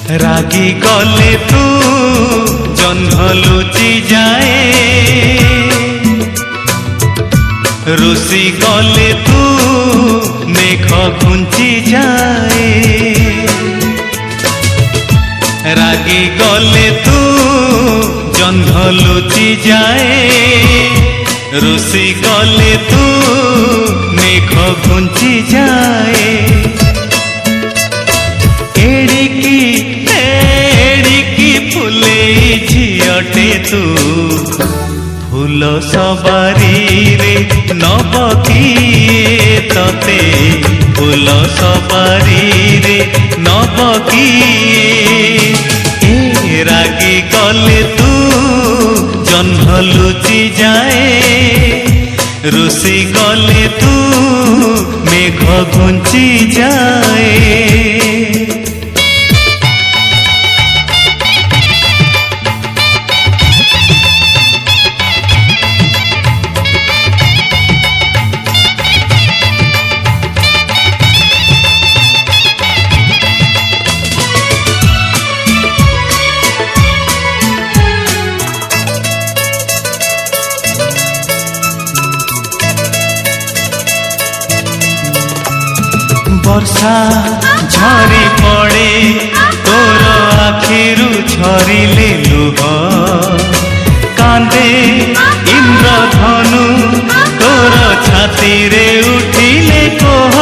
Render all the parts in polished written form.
रागी गले तू जह्न लुचि जाए, रुसी गले तू मेघ घुंची जाए। रागी गले तू जह्न लुचि जाए, रुसी गले तू मेघ घुंची जाए। एड़िकी फुले झियटे तू फूल सवारी रे नब किए तते, फूल सवारी रे नब किए। ए रागी गले तू जह्न लुचि जाए, रुसी गले तू मेघ घुंची जाए। वर्षा झरी पड़े तोर आखिरु झरिले लुह, कांदे इंद्रधनु तोर छाती रे उठिले कोह।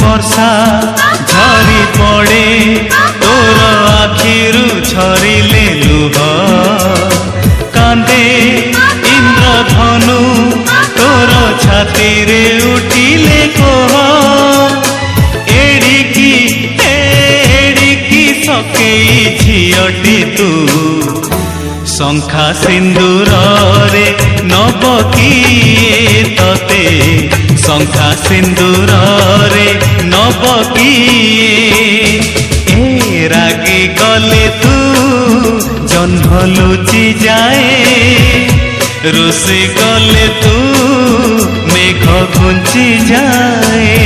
वर्षा झरी पड़े तोर आखिरु झरिले लुह, कांदे इंद्रधनु तोर छाती रे उठिले कोह। एड़िकी सकेई झियटी तू शंखा सिंदूर रे नब किए तते, शंखा सिंदूर रे नब किए। ए रागी गले तू जह्न लुचि जाए, रुसी गले तू मेघ घुंची जाए।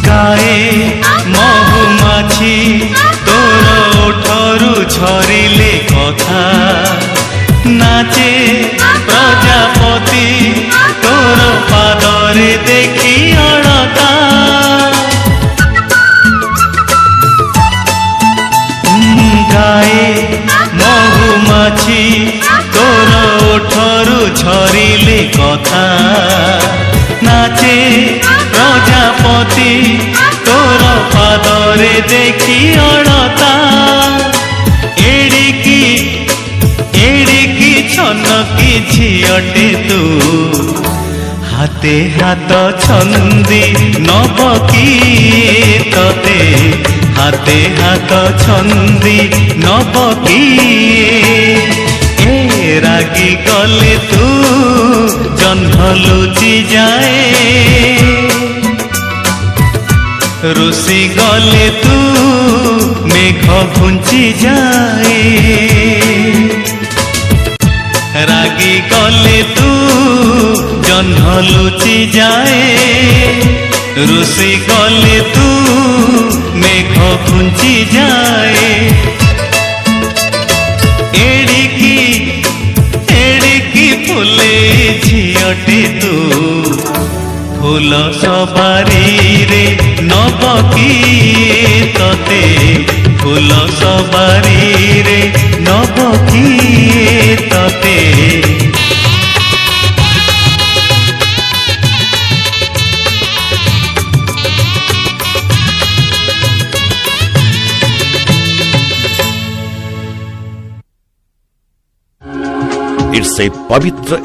गाए महुमाछी तोर ओठरू झरिले कथा, नाचे प्रजापति तोर पादरे देखी अड़ता। गाए महुमाछी तोर ओठरू झरिले कथा, नाचे प्रजापति तोर पादरे देखी अड़ता। एड़िकी छनकी झियटे तू हाथे हाथ छंदी नब किए तते, हाथे हाथ छंदी नब किए। ए रागी गले तू जह्न लुचि जाए, रुसी गले तू मेघ घुंची जाए। रागी गले तू जह्न लुचि जाए, रुसी गले तू मेघ घुंची जाए। एड़िकी फुले झियटी तू फूल सवारी रे नब किए तते, फूल सवारी रे नब किए तते। It's a पवित्र